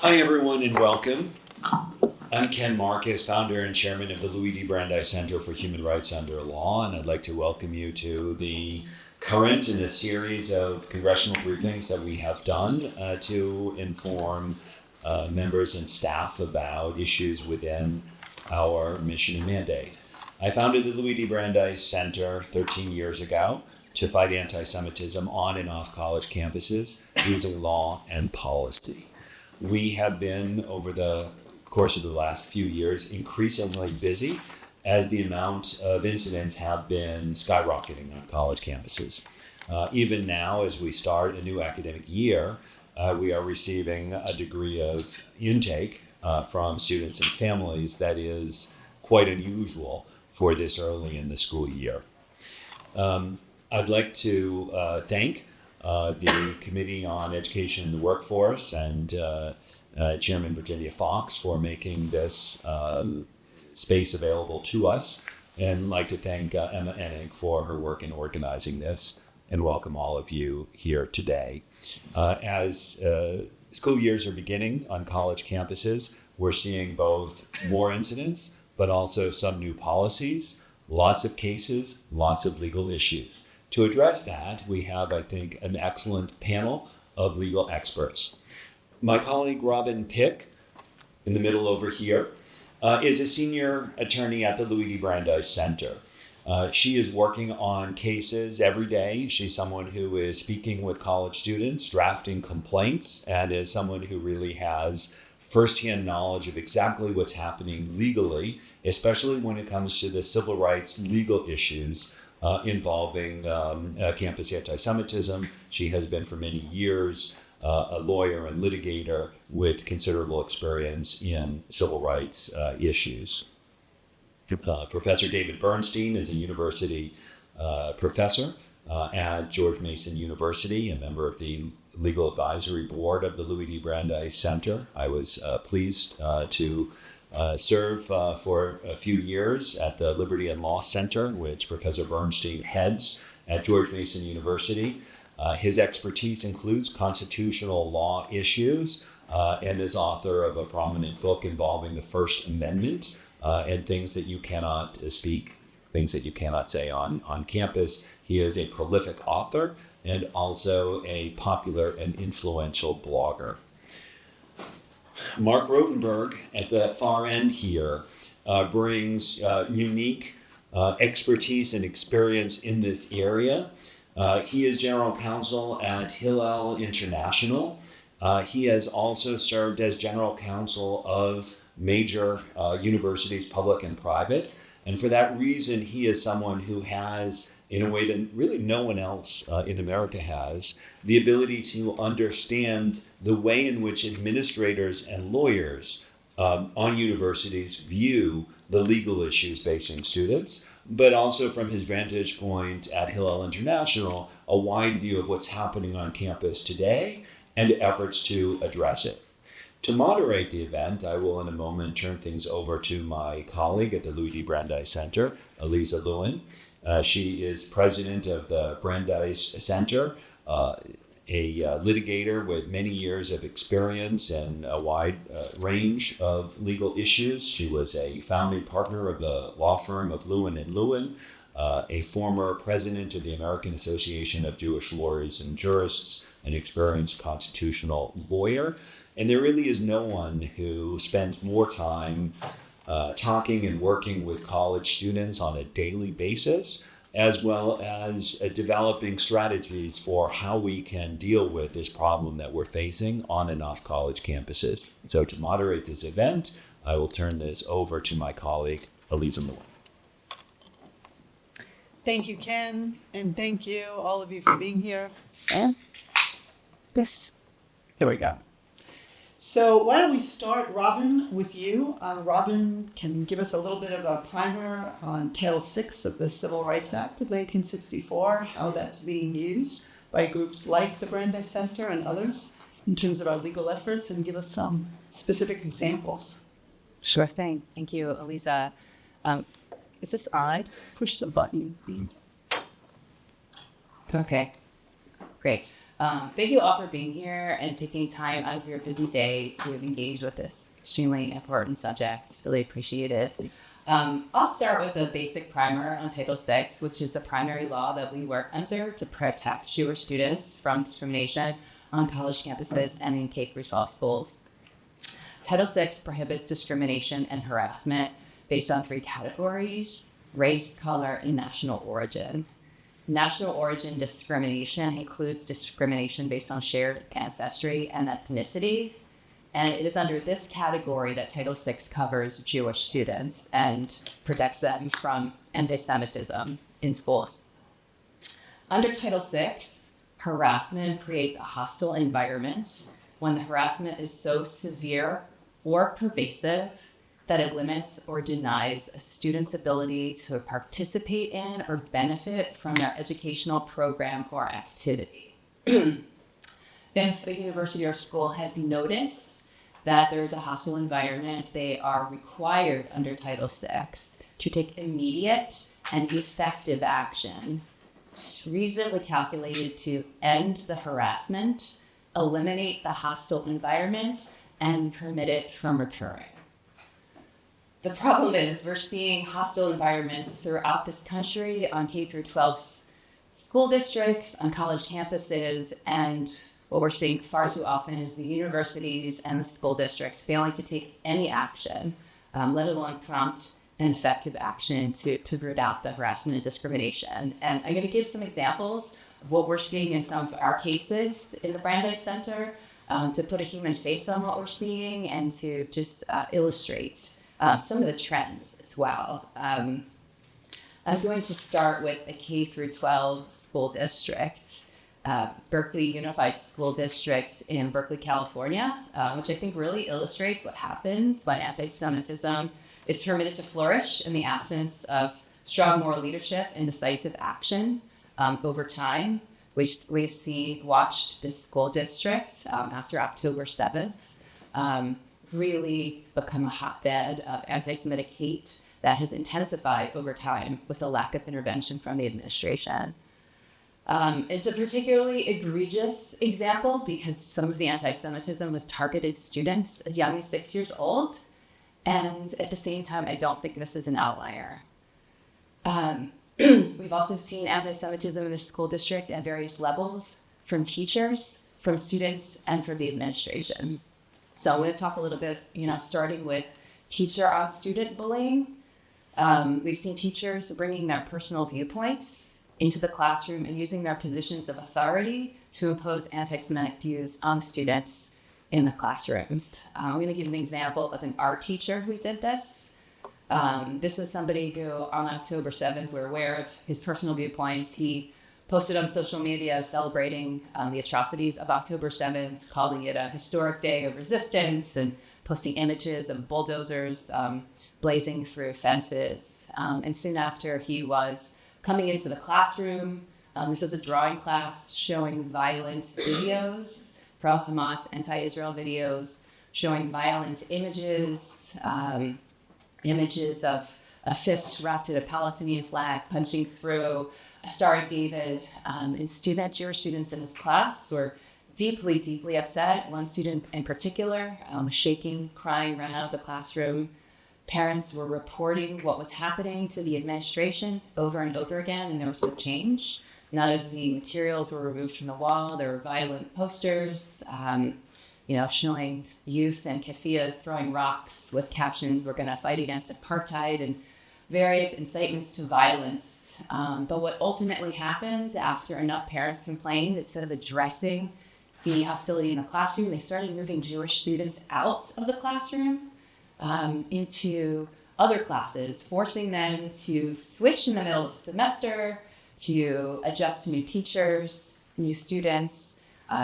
Hi, everyone, and welcome. I'm Ken Marcus, founder and chairman of the Louis D. Brandeis Center for Human Rights Under Law, and I'd like to welcome you to the current in a series of congressional briefings that we have done to inform members and staff about issues within our mission and mandate. I founded the Louis D. Brandeis Center 13 years ago to fight anti-Semitism on and off college campuses using law and policy. We have been, over the course of the last few years, increasingly busy as the amount of incidents have been skyrocketing on college campuses. Even now, as we start a new academic year, we are receiving a degree of intake from students and families that is quite unusual for this early in the school year. I'd like to thank the Committee on Education and the Workforce and Chairman Virginia Fox for making this space available to us, and like to thank Emma Enig for her work in organizing this, and welcome all of you here today. As school years are beginning on college campuses, we're seeing both more incidents, but also some new policies, lots of cases, lots of legal issues. To address that, we have, I think, an excellent panel of legal experts. My colleague Robin Pick, in the middle over here, is a senior attorney at the Louis D. Brandeis Center. She is working on cases every day. She's someone who is speaking with college students, drafting complaints, and is someone who really has firsthand knowledge of exactly what's happening legally, especially when it comes to the civil rights legal issues involving campus anti-Semitism. She has been for many years a lawyer and litigator with considerable experience in civil rights issues. Professor David Bernstein is a university professor at George Mason University, a member of the legal advisory board of the Louis D. Brandeis Center. I was pleased to serve for a few years at the Liberty and Law Center, which Professor Bernstein heads at George Mason University. His expertise includes constitutional law issues and is author of a prominent book involving the First Amendment and things that you cannot speak, things that you cannot say on campus. He is a prolific author and also a popular and influential blogger. Mark Rotenberg, at the far end here, brings unique expertise and experience in this area. He is general counsel at Hillel International. He has also served as general counsel of major universities, public and private. And for that reason, he is someone who has, in a way that really no one else in America has, the ability to understand the way in which administrators and lawyers on universities view the legal issues facing students, but also from his vantage point at Hillel International, a wide view of what's happening on campus today and efforts to address it. To moderate the event, I will in a moment turn things over to my colleague at the Louis D. Brandeis Center, Alyza Lewin. She is president of the Brandeis Center, a litigator with many years of experience and a wide range of legal issues. She was a founding partner of the law firm of Lewin and Lewin, a former president of the American Association of Jewish Lawyers and Jurists, an experienced constitutional lawyer. And there really is no one who spends more time talking and working with college students on a daily basis, as well as developing strategies for how we can deal with this problem that we're facing on and off college campuses. So to moderate this event, I will turn this over to my colleague, Alyza Lewin. Thank you, Ken, and thank you, all of you, for being here. Yes. Here we go. So why don't we start, Robin, with you. Robin can give us a little bit of a primer on Title VI of the Civil Rights Act of 1964, how that's being used by groups like the Brandeis Center and others in terms of our legal efforts, and give us some specific examples. Sure thing. Thank you, Alyza. Is this on? Push the button. Okay, great. Thank you all for being here and taking time out of your busy day to engage with this extremely important subject. Really appreciate it. I'll start with a basic primer on Title VI, which is a primary law that we work under to protect Jewish students from discrimination on college campuses and in K-12 schools. Title VI prohibits discrimination and harassment based on 3 categories: race, color, and national origin. National origin discrimination includes discrimination based on shared ancestry and ethnicity. And it is under this category that Title VI covers Jewish students and protects them from anti-Semitism in schools. Under Title VI, harassment creates a hostile environment when the harassment is so severe or pervasive that it limits or denies a student's ability to participate in or benefit from their educational program or activity. If a university or school has noticed that there is a hostile environment, they are required under Title VI to take immediate and effective action reasonably calculated to end the harassment, eliminate the hostile environment, and permit it from recurring. The problem is we're seeing hostile environments throughout this country on K-12 school districts, on college campuses, and what we're seeing far too often is the universities and the school districts failing to take any action, let alone prompt and effective action to root out the harassment and discrimination. And I'm going to give some examples of what we're seeing in some of our cases in the Brandeis Center to put a human face on what we're seeing and to just illustrate some of the trends as well. I'm going to start with a K-12 school district, Berkeley Unified School District in Berkeley, California, which I think really illustrates what happens when anti-Semitism is permitted to flourish in the absence of strong moral leadership and decisive action over time. We've watched this school district after October 7th really become a hotbed of anti-Semitic hate that has intensified over time with a lack of intervention from the administration. It's a particularly egregious example because some of the anti-Semitism was targeted students as young as 6 years old. And at the same time, I don't think this is an outlier. We've also seen anti-Semitism in the school district at various levels, from teachers, from students, and from the administration. So I'm going to talk a little bit, starting with teacher-on-student bullying. We've seen teachers bringing their personal viewpoints into the classroom and using their positions of authority to impose anti-Semitic views on students in the classrooms. I'm going to give an example of an art teacher who did this. This was somebody who, on October 7th, we're aware of his personal viewpoints. He posted on social media celebrating the atrocities of October 7th, calling it a historic day of resistance, and posting images of bulldozers blazing through fences. And soon after, he was coming into the classroom. This was a drawing class showing violent videos, pro-Hamas, anti-Israel videos, showing violent images, images of a fist wrapped in a Palestinian flag, punching through a Star of David. And Jewish students in this class were deeply, deeply upset. One student in particular was shaking, crying, ran out of the classroom. Parents were reporting what was happening to the administration over and over again, and there was no change. None of the materials were removed from the wall. There were violent posters, showing youth and keffiyeh throwing rocks with captions, "We're going to fight against apartheid," and various incitements to violence. But what ultimately happened after enough parents complained, instead of addressing the hostility in the classroom, they started moving Jewish students out of the classroom into other classes, forcing them to switch in the middle of the semester, to adjust to new teachers, new students,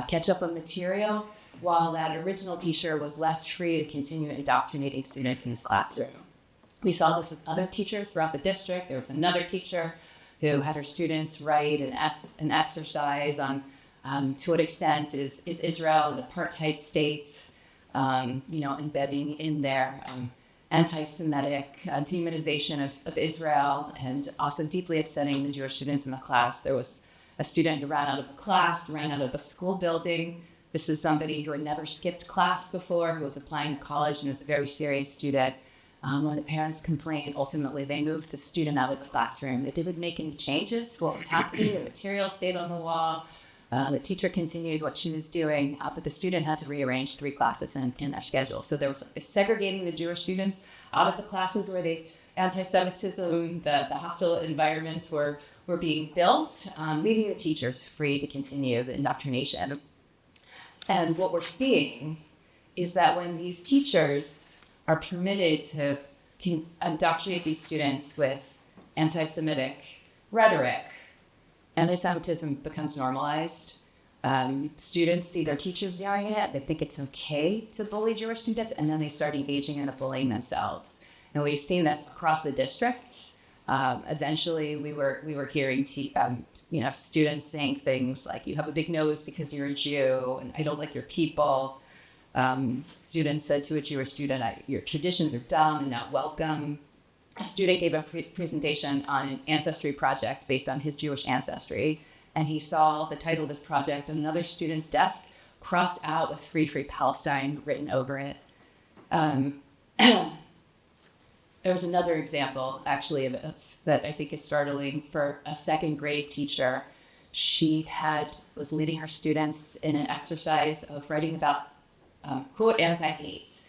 catch up on material, while that original teacher was left free to continue indoctrinating students in his classroom. We saw this with other teachers throughout the district. There was another teacher who had her students write an exercise on to what extent is Israel an apartheid state, embedding in their anti-Semitic demonization of Israel, and also deeply upsetting the Jewish students in the class. There was a student who ran out of a class, ran out of a school building. This is somebody who had never skipped class before, who was applying to college and was a very serious student. When the parents complained, ultimately they moved the student out of the classroom. They didn't make any changes to what was happening. The material stayed on the wall. The teacher continued what she was doing, but the student had to rearrange 3 classes in their schedule. So there was segregating the Jewish students out of the classes where the anti-Semitism, the hostile environments were being built, leaving the teachers free to continue the indoctrination. And what we're seeing is that when these teachers are permitted to indoctrinate these students with anti-Semitic rhetoric, anti-Semitism becomes normalized. Students see their teachers doing it. They think it's okay to bully Jewish students, and then they start engaging in the bullying themselves. And we've seen this across the district. Eventually, we were hearing students saying things like, "You have a big nose because you're a Jew," and "I don't like your people." Students said to a Jewish student, "Your traditions are dumb and not welcome." A student gave a presentation on an ancestry project based on his Jewish ancestry, and he saw the title of this project on another student's desk crossed out with Free Palestine written over it. There was another example, actually, that I think is startling for a second grade teacher. She was leading her students in an exercise of writing about, quote, anti-hate.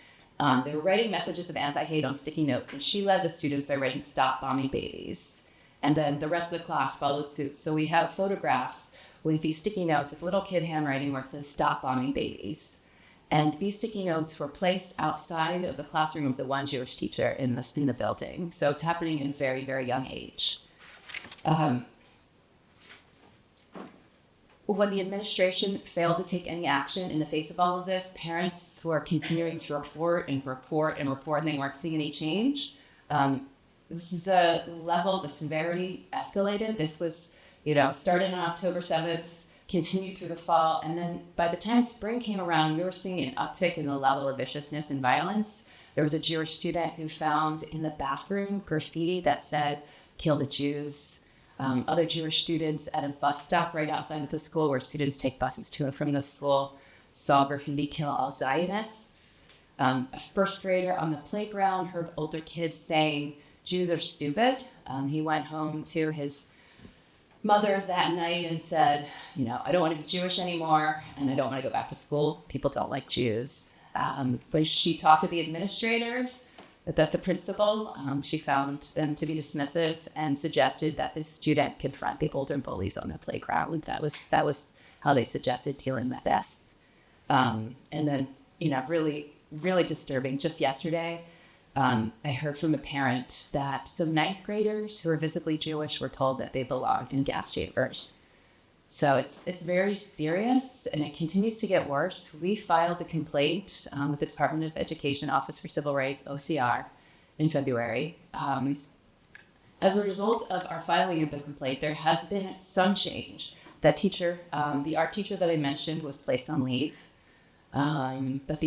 They were writing messages of anti-hate on sticky notes, and she led the students by writing "Stop Bombing Babies." And then the rest of the class followed suit. So we have photographs with these sticky notes with little kid handwriting where it says "Stop Bombing Babies." And these sticky notes were placed outside of the classroom of the one Jewish teacher in the building. So it's happening at a very, very young age. When the administration failed to take any action in the face of all of this, parents who are continuing to report, and they weren't seeing any change. The level, the severity escalated. This was, started on October 7th, continued through the fall, and then by the time spring came around, we were seeing an uptick in the level of viciousness and violence. There was a Jewish student who found in the bathroom graffiti that said, "Kill the Jews." Other Jewish students at a bus stop right outside of the school where students take buses to and from the school saw graffiti, "Kill all Zionists." A first grader on the playground heard older kids saying, "Jews are stupid." He went home to his mother that night and said, "I don't want to be Jewish anymore, and I don't want to go back to school. People don't like Jews." But she talked to the administrators, that the principal, she found them to be dismissive and suggested that this student confront the older bullies on the playground. That was how they suggested dealing with this. And then, really, really disturbing. Just yesterday, I heard from a parent that some 9th graders who are visibly Jewish were told that they belong in gas chambers. So it's very serious, and it continues to get worse. We filed a complaint with the Department of Education Office for Civil Rights, OCR, in February. As a result of our filing of the complaint, there has been some change. That teacher, the art teacher that I mentioned, was placed on leave, but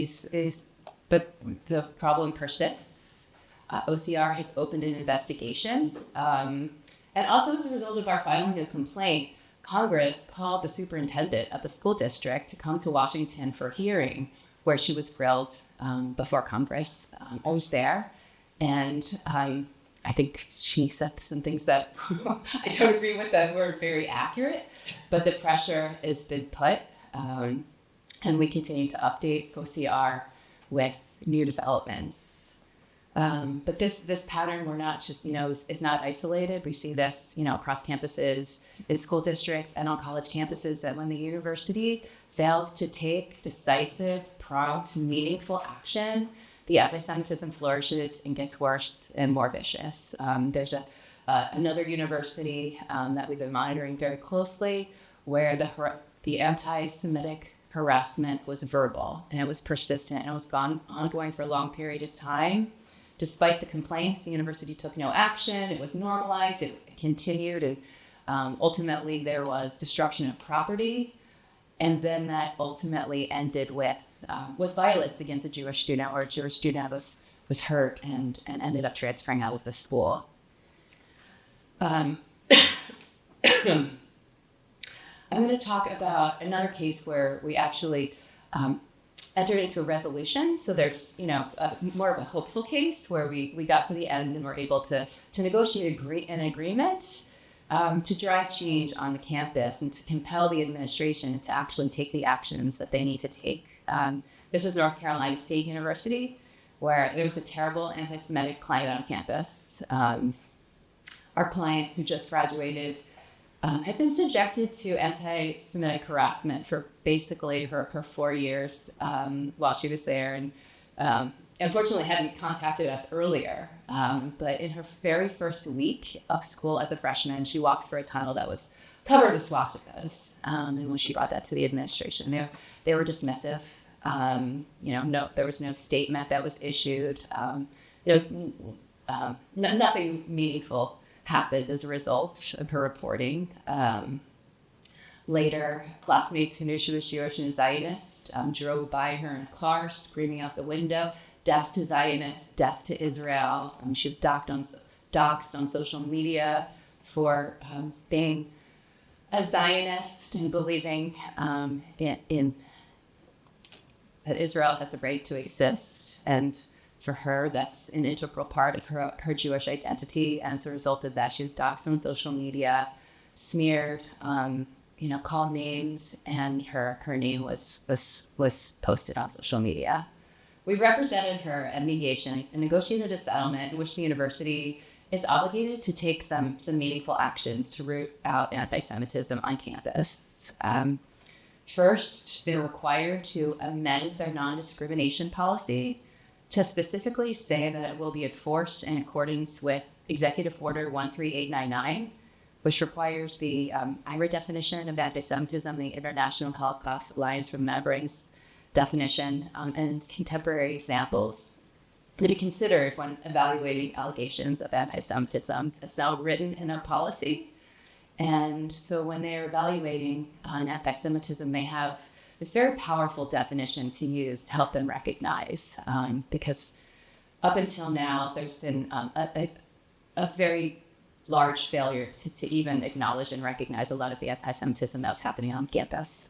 the problem persists. OCR has opened an investigation, and also as a result of our filing the complaint, Congress called the superintendent of the school district to come to Washington for a hearing where she was grilled before Congress. I was there, and I think she said some things that I don't agree with that were very accurate, but the pressure has been put, and we continue to update OCR with new developments. But this pattern, we're not just, is not isolated. We see this, across campuses, in school districts, and on college campuses, that when the university fails to take decisive, prompt, meaningful action, the anti-Semitism flourishes and gets worse and more vicious. There's another university that we've been monitoring very closely where the anti-Semitic harassment was verbal, and it was persistent, and it was ongoing for a long period of time. Despite the complaints, the university took no action. It was normalized. It continued. And ultimately, there was destruction of property. And then that ultimately ended with violence against a Jewish student, or a Jewish student was hurt and ended up transferring out of the school. I'm going to talk about another case where we actually entered into a resolution. So there's, more of a hopeful case where we got to the end and were able to negotiate an agreement to drive change on the campus and to compel the administration to actually take the actions that they need to take. This is North Carolina State University, where there was a terrible anti-Semitic climate on campus. Our client, who just graduated, had been subjected to anti-Semitic harassment for basically her 4 years while she was there, and unfortunately hadn't contacted us earlier. But in her very first week of school as a freshman, she walked through a tunnel that was covered with swastikas. And when she brought that to the administration, they were dismissive. There was no statement that was issued. Nothing meaningful happened as a result of her reporting. Later, classmates who knew she was Jewish and Zionist drove by her in a car, screaming out the window, "Death to Zionists, death to Israel." She was doxxed on social media for being a Zionist and believing in that Israel has a right to exist. And for her, that's an integral part of her Jewish identity. And as a result of that, she was doxxed on social media, smeared, called names, and her name was posted on social media. We represented her at mediation and negotiated a settlement in which the university is obligated to take some meaningful actions to root out anti-Semitism on campus. First, they're required to amend their non-discrimination policy to specifically say that it will be enforced in accordance with Executive Order 13899, which requires the IRA definition of anti-Semitism, the International Holocaust Alliance Remembrance definition, and contemporary examples to be considered when evaluating allegations of anti-Semitism. It's now written in their policy. And so when they're evaluating anti-Semitism, they have this very powerful definition to use to help them recognize, because up until now, there's been a very large failure to even acknowledge and recognize a lot of the anti-Semitism that was happening on campus.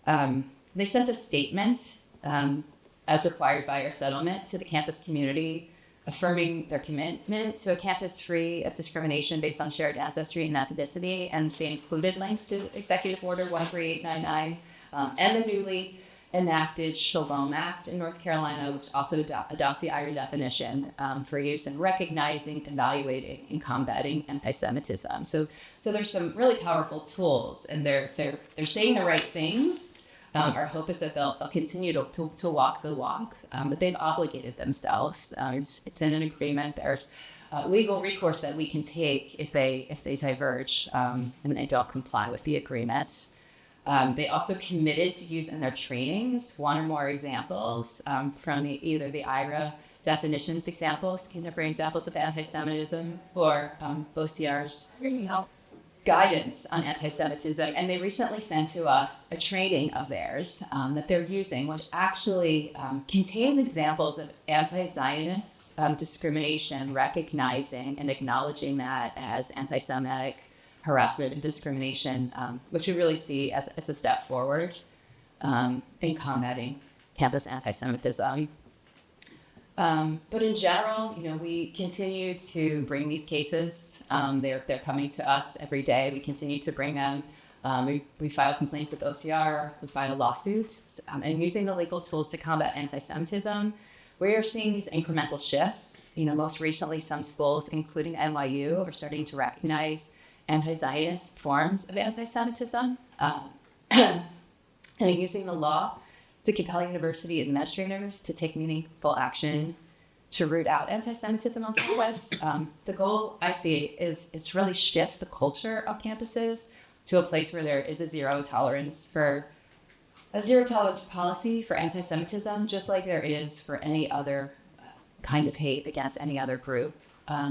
They sent a statement, as required by our settlement, to the campus community, affirming their commitment to a campus free of discrimination based on shared ancestry and ethnicity, and they included links to Executive Order 13899 and the newly enacted Shalom Act in North Carolina, which also adopts the IRA definition for use in recognizing, evaluating, and combating anti-Semitism. So there's some really powerful tools, and they're saying the right things. Our hope is that they'll continue to walk the walk, but they've obligated themselves. It's in an agreement. There's legal recourse that we can take if they diverge and they don't comply with the agreement. They also committed to use in their trainings one or more examples from either the IRA definitions examples, contemporary examples of anti-Semitism, or OCR's guidance on anti-Semitism. And they recently sent to us a training of theirs that they're using, which actually contains examples of anti-Zionist discrimination, recognizing and acknowledging that as anti-Semitic harassment and discrimination, which we really see as a step forward in combating campus anti-Semitism. But in general, we continue to bring these cases. They're coming to us every day. We continue to bring them. We file complaints with OCR. We file lawsuits. And using the legal tools to combat anti-Semitism, we are seeing these incremental shifts. Most recently, some schools, including NYU, are starting to recognize anti-Zionist forms of anti-Semitism, and using the law to compel university administrators to take meaningful action to root out anti-Semitism on campus. The goal I see is to really shift the culture of campuses to a place where there is a zero tolerance policy for anti-Semitism, just like there is for any other kind of hate against any other group,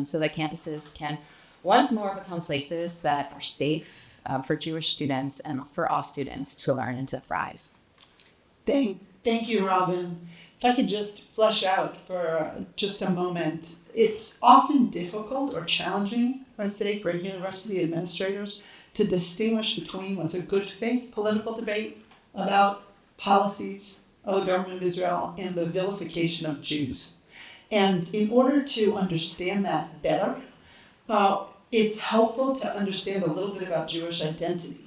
so that campuses can once more become places that are safe for Jewish students and for all students to learn and to thrive. Thank you, Robin. If I could just flesh out for just a moment, it's often difficult or challenging, I'd say, for university administrators to distinguish between what's a good faith political debate about policies of the government of Israel and the vilification of Jews. And in order to understand that better, it's helpful to understand a little bit about Jewish identity.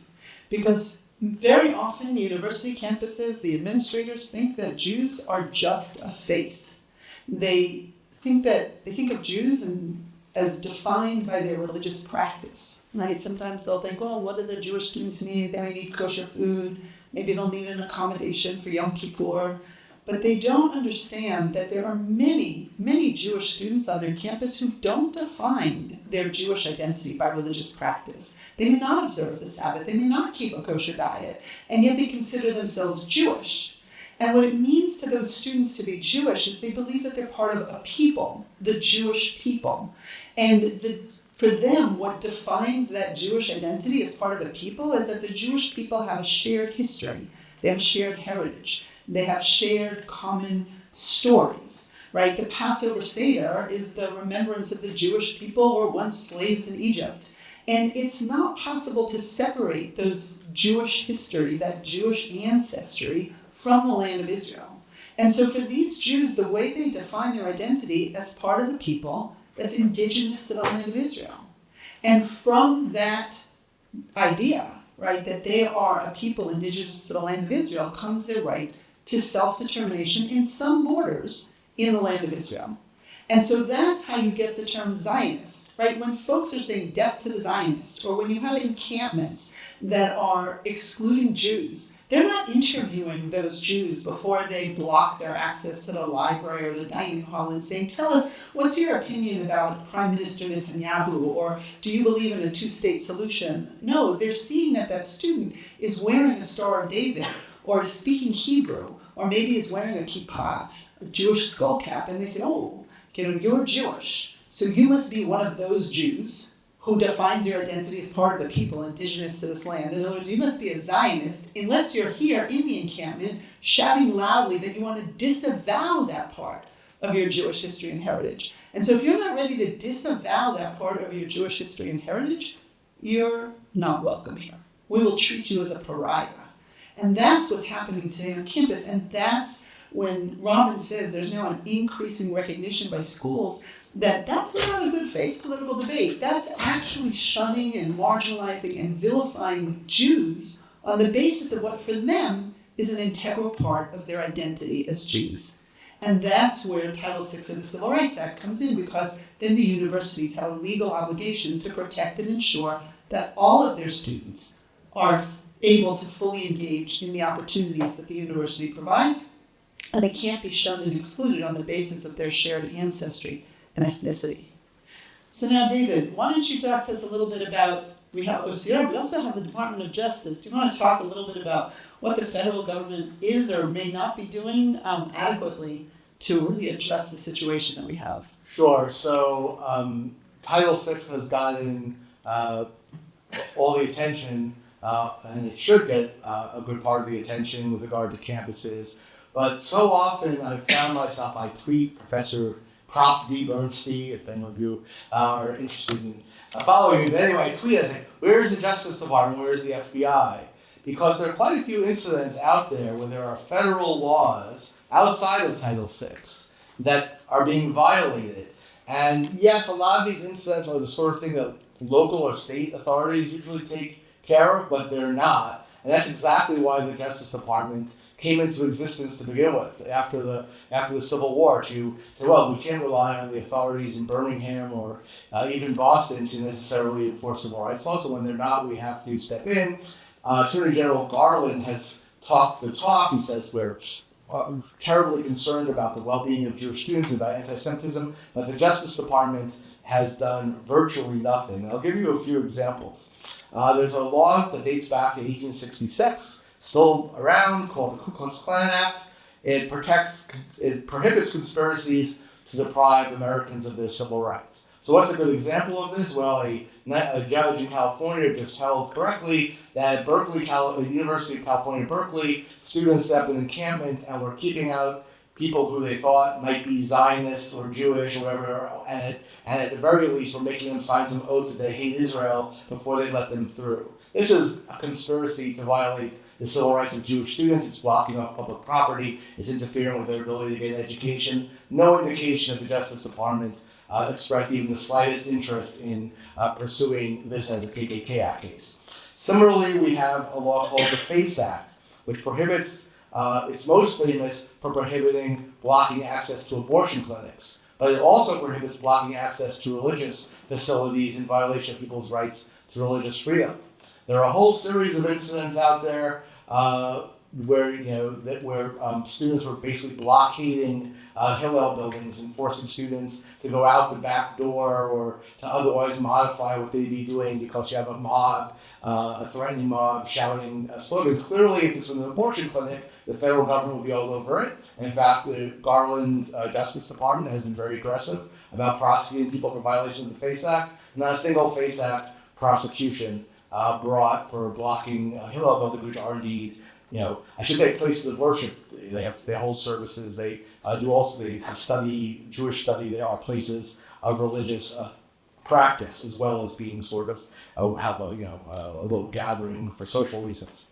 Because very often university campuses, the administrators think that Jews are just a faith. They think of Jews as defined by their religious practice. Right? Sometimes they'll think, well, what do the Jewish students need? They may need kosher food. Maybe they'll need an accommodation for Yom Kippur. But they don't understand that there are many, many Jewish students on their campus who don't define their Jewish identity by religious practice. They may not observe the Sabbath. They may not keep a kosher diet. And yet they consider themselves Jewish. And what it means to those students to be Jewish is they believe that they're part of a people, the Jewish people. And for them, what defines that Jewish identity as part of a people is that the Jewish people have a shared history. They have a shared heritage. They have shared common stories, right? The Passover Seder is the remembrance of the Jewish people who were once slaves in Egypt. And it's not possible to separate those Jewish history, that Jewish ancestry, from the land of Israel. And so for these Jews, the way they define their identity as part of the people that's indigenous to the land of Israel. And from that idea, right, that they are a people indigenous to the land of Israel, comes their right to self-determination in some borders in the land of Israel. And so that's how you get the term Zionist, right? When folks are saying death to the Zionists, or when you have encampments that are excluding Jews, they're not interviewing those Jews before they block their access to the library or the dining hall and saying, tell us, what's your opinion about Prime Minister Netanyahu, or do you believe in a two-state solution? No, they're seeing that that student is wearing a Star of David, or speaking Hebrew, or maybe is wearing a kippah, a Jewish skull cap, and they say, oh, you're Jewish, so you must be one of those Jews who defines your identity as part of the people indigenous to this land. In other words, you must be a Zionist unless you're here in the encampment shouting loudly that you want to disavow that part of your Jewish history and heritage. And so if you're not ready to disavow that part of your Jewish history and heritage, you're not welcome here. We will treat you as a pariah. And that's what's happening today on campus. And that's when Robin says there's now an increasing recognition by schools that that's not a good faith political debate. That's actually shunning and marginalizing and vilifying Jews on the basis of what for them is an integral part of their identity as Jews. And that's where Title VI of the Civil Rights Act comes in, because then the universities have a legal obligation to protect and ensure that all of their students are able to fully engage in the opportunities that the university provides, and they can't be shunned and excluded on the basis of their shared ancestry and ethnicity. So now, David, why don't you talk to us a little bit about, we have OCR, we also have the Department of Justice. Do you want to talk a little bit about what the federal government is or may not be doing adequately to really address the situation that we have? Sure. So Title VI has gotten all the attention, and it should get a good part of the attention with regard to campuses. But so often I've found myself, I tweet Professor Prof. D. Bernstein, if any of you are interested in following me. But anyway, I tweet, I say, where's the Justice Department, where's the FBI? Because there are quite a few incidents out there where there are federal laws outside of Title VI that are being violated. And yes, a lot of these incidents are the sort of thing that local or state authorities usually take care of, but they're not. And that's exactly why the Justice Department came into existence to begin with, after the Civil War, to say, well, we can't rely on the authorities in Birmingham or even Boston to necessarily enforce civil rights laws. So when they're not, we have to step in. Attorney General Garland has talked the talk. He says we're terribly concerned about the well-being of Jewish students, about anti-Semitism, but the Justice Department has done virtually nothing. And I'll give you a few examples. There's a law that dates back to 1866, still around, called the Ku Klux Klan Act. It prohibits conspiracies to deprive Americans of their civil rights. So what's a good example of this? Well, a judge in California just held correctly that University of California, Berkeley, students set up an encampment and were keeping out people who they thought might be Zionists or Jewish or whatever, and at the very least were making them sign some oath that they hate Israel before they let them through. This is a conspiracy to violate the civil rights of Jewish students. It's blocking off public property. It's interfering with their ability to get an education. No indication of the Justice Department expressed even the slightest interest in pursuing this as a KKK Act case. Similarly, we have a law called the FACE Act, which prohibits, it's most famous for prohibiting blocking access to abortion clinics, but it also prohibits blocking access to religious facilities in violation of people's rights to religious freedom. There are a whole series of incidents out there where students were basically blockading Hillel buildings and forcing students to go out the back door or to otherwise modify what they'd be doing because you have a mob, a threatening mob shouting slogans. Clearly, if it's an abortion clinic, the federal government will be all over it. And in fact, the Garland Justice Department has been very aggressive about prosecuting people for violations of the FACE Act. Not a single FACE Act prosecution brought for blocking Hillel buildings, which are indeed, I should say, places of worship. They hold services. They have Jewish study. They are places of religious practice as well as being sort of have a little gathering for social reasons.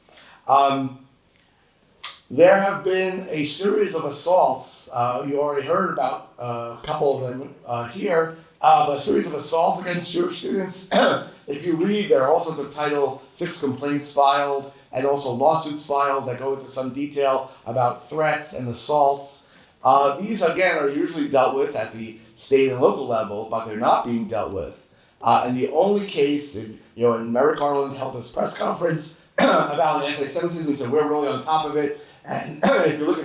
There have been a series of assaults. You already heard about a couple of them here. A series of assaults against Jewish students. If you read, there are all sorts of Title VI complaints filed and also lawsuits filed that go into some detail about threats and assaults. These, again, are usually dealt with at the state and local level, but they're not being dealt with. And the only case, Merrick Garland held this press conference about anti-Semitism. He said, we're really on top of it. And if you look at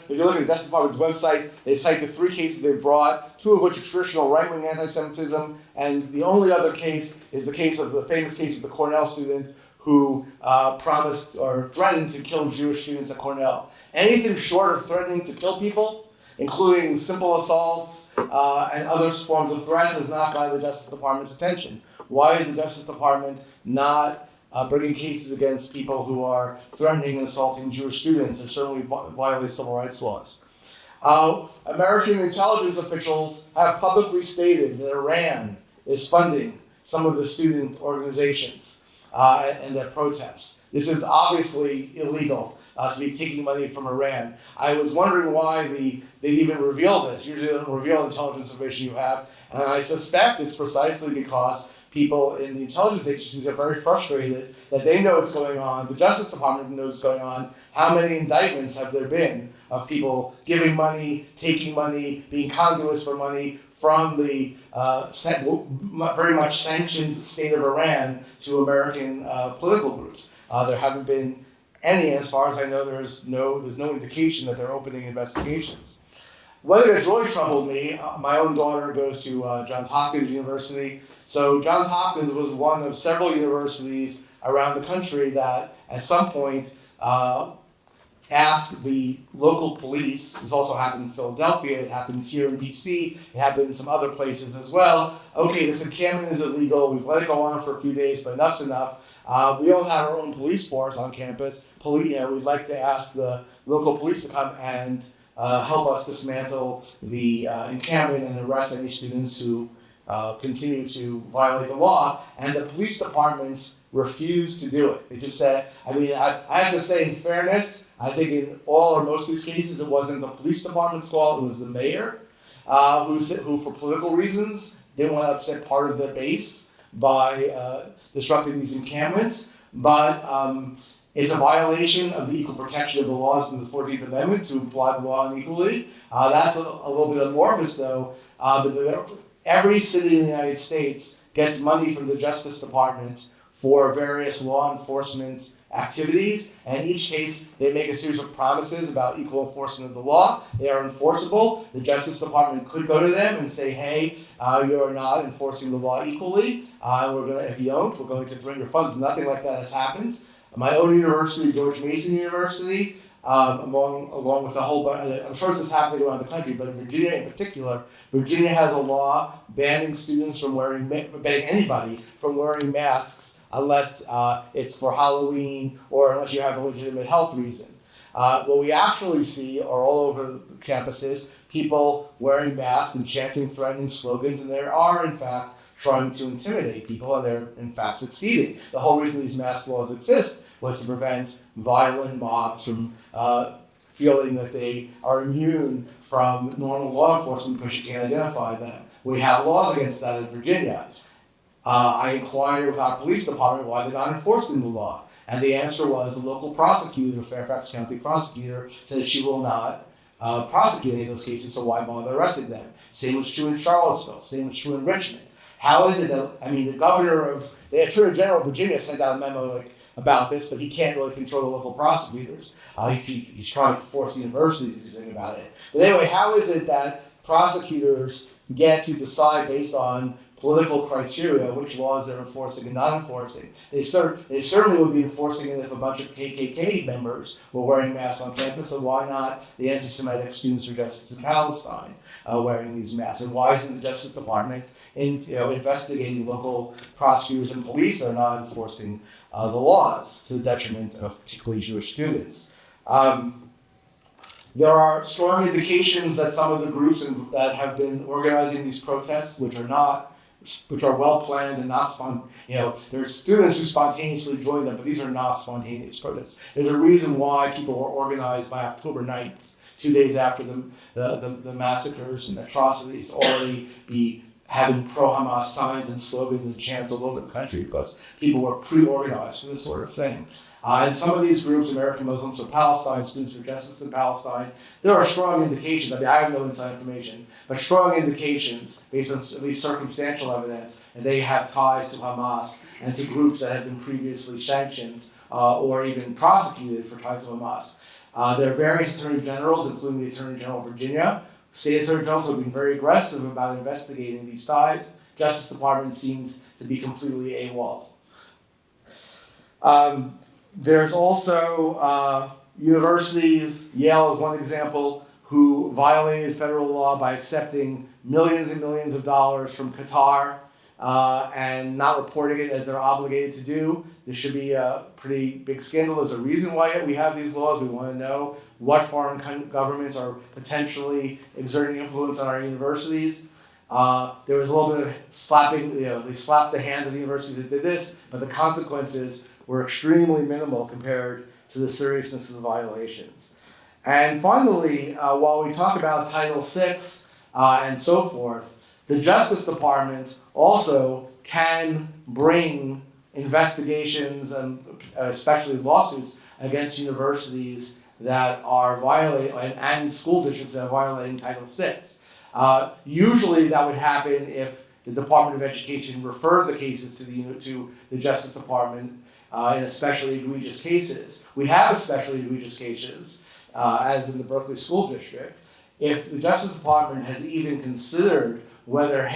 the Justice Department's website, they cite the 3 cases they brought, 2 of which are traditional right-wing anti-Semitism, and the only other case is the famous case of the Cornell student who promised or threatened to kill Jewish students at Cornell. Anything short of threatening to kill people, including simple assaults and other forms of threats, has not gotten the Justice Department's attention. Why is the Justice Department not bringing cases against people who are threatening and assaulting Jewish students and certainly violate civil rights laws? American intelligence officials have publicly stated that Iran is funding some of the student organizations and their protests. This is obviously illegal to be taking money from Iran. I was wondering why they even reveal this. Usually they don't reveal intelligence information you have, and I suspect it's precisely because people in the intelligence agencies are very frustrated that they know what's going on, the Justice Department knows what's going on. How many indictments have there been of people giving money, taking money, being conduits for money from the very much sanctioned state of Iran to American political groups? There haven't been any, as far as I know. There's no indication that they're opening investigations. One thing that's really troubled me, my own daughter goes to Johns Hopkins University. So Johns Hopkins was one of several universities around the country that at some point asked the local police. This also happened in Philadelphia, it happened here in DC, it happened in some other places as well. Okay, this encampment is illegal, we've let it go on for a few days, but enough's enough. We don't have our own police force on campus. We'd like to ask the local police to come and help us dismantle the encampment and arrest any students who continue to violate the law, and the police departments refused to do it. They just said, I have to say in fairness, I think in all or most of these cases, it wasn't the police department's fault, it was the mayor, who for political reasons, didn't want to upset part of their base by disrupting these encampments, but it's a violation of the equal protection of the laws in the 14th Amendment to apply the law unequally. That's a little bit amorphous though, but every city in the United States gets money from the Justice Department for various law enforcement activities, and in each case they make a series of promises about equal enforcement of the law. They are enforceable. The Justice Department could go to them and say, hey, you are not enforcing the law equally. If you don't, we're going to throw your funds. Nothing like that has happened. My own university, George Mason University, along with a whole bunch, I'm sure this is happening around the country, but in Virginia in particular, Virginia has a law banning anybody from wearing masks unless it's for Halloween or unless you have a legitimate health reason. What we actually see are all over campuses, people wearing masks and chanting threatening slogans, and there are, in fact, trying to intimidate people, and they're in fact succeeding. The whole reason these mask laws exist was to prevent violent mobs from feeling that they are immune from normal law enforcement because you can't identify them. We have laws against that in Virginia. I inquired with our police department why they're not enforcing the law. And the answer was the local prosecutor, the Fairfax County prosecutor, said she will not prosecute any of those cases, so why bother arresting them? Same was true in Charlottesville, same was true in Richmond. How is it that, the Attorney General of Virginia sent out a memo about this, but he can't really control the local prosecutors. He's trying to force the universities to do something about it. But anyway, how is it that prosecutors get to decide based on political criteria which laws they're enforcing and not enforcing? They certainly would be enforcing it if a bunch of KKK members were wearing masks on campus, so why not the anti-Semitic Students for Justice in Palestine wearing these masks? And why isn't the Justice Department investigating local prosecutors and police that are not enforcing the laws to the detriment of particularly Jewish students? There are strong indications that some of the groups that have been organizing these protests, which are well planned and not there's students who spontaneously join them, but these are not spontaneous protests. There's a reason why people were organized by October 9th, 2 days after the massacres and atrocities, already be having pro-Hamas signs and slogans and chants all over the country because people were pre-organized for this sort of thing. And some of these groups, American Muslims for Palestine, Students for Justice in Palestine, there are strong indications, I have no inside information, but strong indications based on at least circumstantial evidence that they have ties to Hamas and to groups that have been previously sanctioned or even prosecuted for ties to Hamas. There are various attorney generals, including the Attorney General of Virginia. State attorney generals have been very aggressive about investigating these ties. Justice Department seems to be completely AWOL. There's also universities, Yale is one example, who violated federal law by accepting millions and millions of dollars from Qatar and not reporting it as they're obligated to do. This should be a pretty big scandal. There's a reason why we have these laws. We want to know what foreign governments are potentially exerting influence on our universities. There was a little bit of slapping, they slapped the hands of the university that did this, but the consequences were extremely minimal compared to the seriousness of the violations. And finally, while we talk about Title VI and so forth, the Justice Department also can bring investigations and especially lawsuits against universities that are violating, and school districts that are violating Title VI. Usually that would happen if the Department of Education referred the cases to the Justice Department in especially egregious cases. We have especially egregious cases, as in the Berkeley School District. If the Justice Department has even considered whether,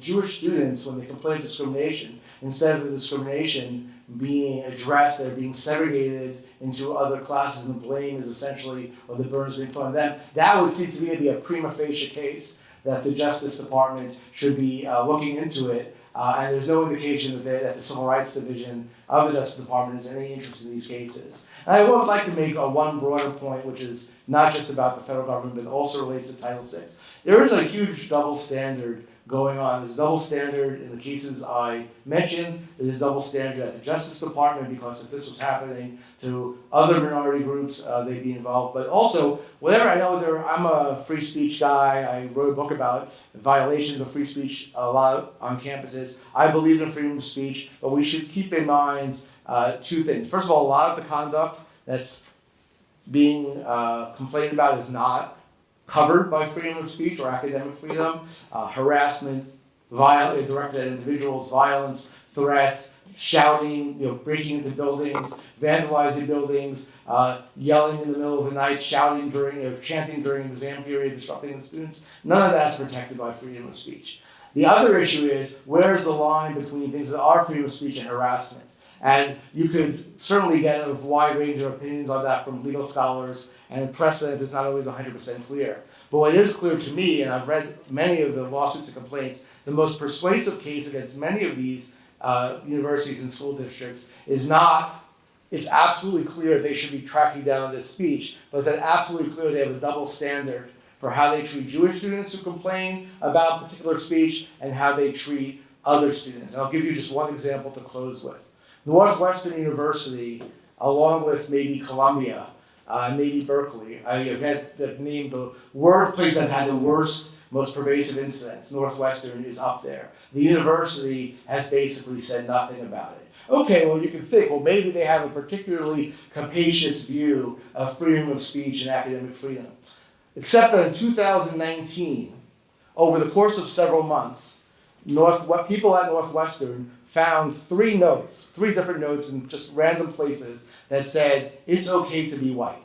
Jewish students, when they complain of discrimination, instead of the discrimination being addressed, they're being segregated into other classes and blame is essentially, or the burden is being put on them, that would seem to me to be a prima facie case that the Justice Department should be looking into it. And there's no indication that the Civil Rights Division of the Justice Department has any interest in these cases. And I would like to make one broader point, which is not just about the federal government, but also relates to Title VI. There is a huge double standard going on. There's a double standard in the cases I mentioned. There's a double standard at the Justice Department, because if this was happening to other minority groups, they'd be involved. But also, whatever I know, I'm a free speech guy. I wrote a book about violations of free speech a lot on campuses. I believe in freedom of speech, but we should keep in mind two things. First of all, a lot of the conduct that's being complained about is not covered by freedom of speech or academic freedom. Harassment, violence directed at individuals, violence, threats, shouting, breaking into buildings, vandalizing buildings, yelling in the middle of the night, shouting chanting during exam period, disrupting the students. None of that's protected by freedom of speech. The other issue is, where's the line between things that are freedom of speech and harassment? And you could certainly get a wide range of opinions on that from legal scholars, and precedent is not always 100% clear. But what is clear to me, and I've read many of the lawsuits and complaints, the most persuasive case against many of these universities and school districts is not, it's absolutely clear they should be tracking down this speech, but it's absolutely clear they have a double standard for how they treat Jewish students who complain about particular speech and how they treat other students. And I'll give you just one example to close with. Northwestern University, along with maybe Columbia, maybe Berkeley, I have had named the place that had the worst, most pervasive incidents. Northwestern is up there. The university has basically said nothing about it. Okay, well, you can think, well, maybe they have a particularly capacious view of freedom of speech and academic freedom. Except that in 2019, over the course of several months, people at Northwestern found three different notes in just random places that said, it's okay to be white.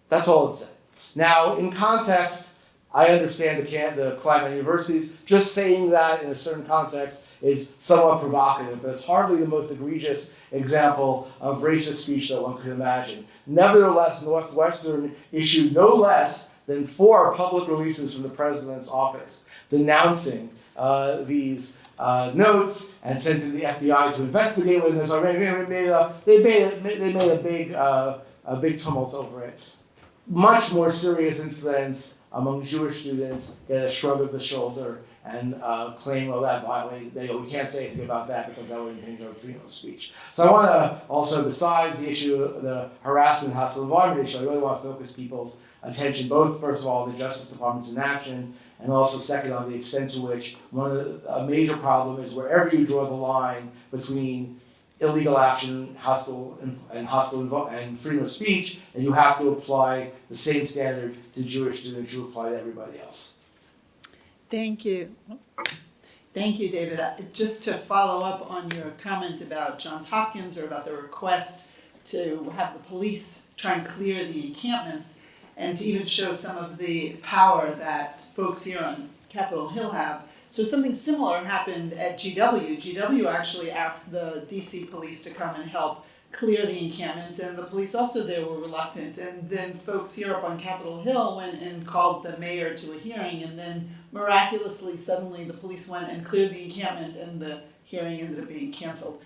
That's all it said. Now, in context, I understand the climate universities. Just saying that in a certain context is somewhat provocative, but it's hardly the most egregious example of racist speech that one could imagine. Nevertheless, Northwestern issued no less than 4 public releases from the president's office denouncing these notes and sent to the FBI to investigate with this. They made a big tumult over it. Much more serious incidents among Jewish students get a shrug of the shoulder and claim, well, that violated, we can't say anything about that because that would impinge on freedom of speech. So I want to also, besides the issue of the harassment, hostile environment issue, I really want to focus people's attention both, first of all, the Justice Department's inaction, and also second, on the extent to which a major problem is wherever you draw the line between illegal action, hostile and freedom of speech, and you have to apply the same standard to Jewish students you apply to everybody else. Thank you. Thank you, David. Just to follow up on your comment about Johns Hopkins or about the request to have the police try and clear the encampments and to even show some of the power that folks here on Capitol Hill have. So something similar happened at GW. GW actually asked the DC police to come and help clear the encampments, and the police also there were reluctant. And then folks here up on Capitol Hill went and called the mayor to a hearing, and then miraculously, suddenly the police went and cleared the encampment, and the hearing ended up being canceled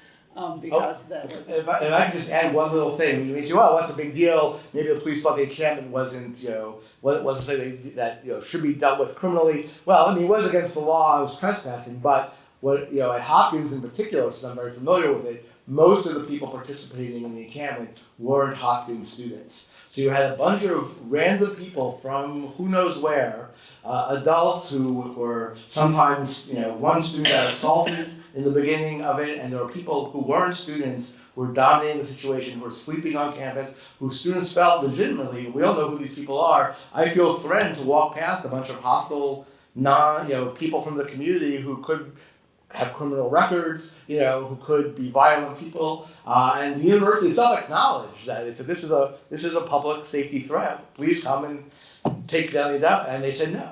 because that was... If I could just add one little thing, you may say, well, what's the big deal? Maybe the police thought the encampment wasn't, wasn't something that should be dealt with criminally. Well, I mean, it was against the law, it was trespassing, but at Hopkins in particular, since I'm very familiar with it, most of the people participating in the encampment weren't Hopkins students. So you had a bunch of random people from who knows where, adults who were sometimes, one student got assaulted in the beginning of it, and there were people who weren't students who were dominating the situation, who were sleeping on campus, who students felt legitimately, we all know who these people are, I feel threatened to walk past a bunch of hostile, people from the community who could have criminal records, who could be violent people, and the university itself acknowledged that. They said, this is a public safety threat. Please come and take down the doubt. And they said no.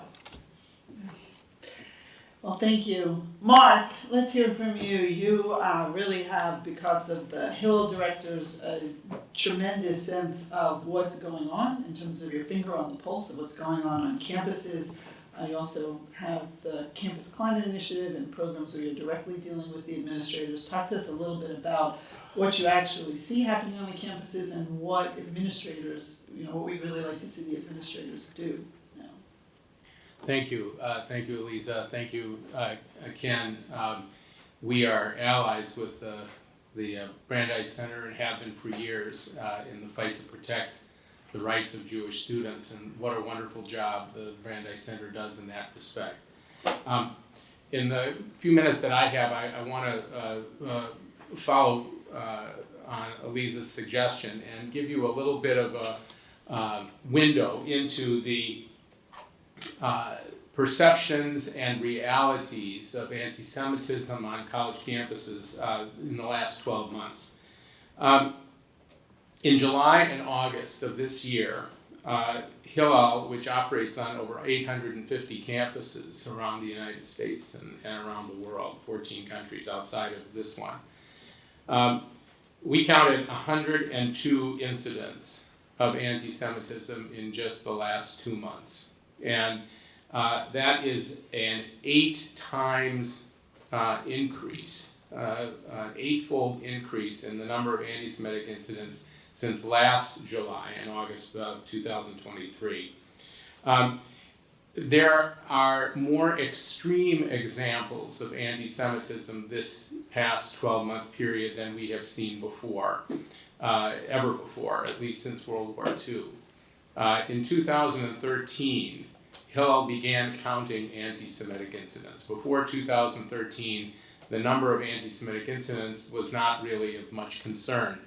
Well, thank you. Mark, let's hear from you. You really have, because of the Hillel directors, a tremendous sense of what's going on in terms of your finger on the pulse of what's going on campuses. You also have the Campus Climate Initiative and programs where you're directly dealing with the administrators. Talk to us a little bit about what you actually see happening on the campuses and what administrators, what we really like to see the administrators do now. Thank you. Thank you, Alyza. Thank you, Ken. We are allies with the Brandeis Center and have been for years in the fight to protect the rights of Jewish students, and what a wonderful job the Brandeis Center does in that respect. In the few minutes that I have, I want to follow on Alyza's suggestion and give you a little bit of a window into the perceptions and realities of anti-Semitism on college campuses in the last 12 months. In July and August of this year, Hillel, which operates on over 850 campuses around the United States and around the world, 14 countries outside of this one, we counted 102 incidents of anti-Semitism in just the last 2 months. And that is an 8 times increase, an 8-fold increase in the number of anti-Semitic incidents since last July and August of 2023. there are more extreme examples of anti-Semitism this past 12-month period than we have seen before, ever before, at least since World War II. In 2013, Hillel began counting anti-Semitic incidents. Before 2013, the number of anti-Semitic incidents was not really of much concern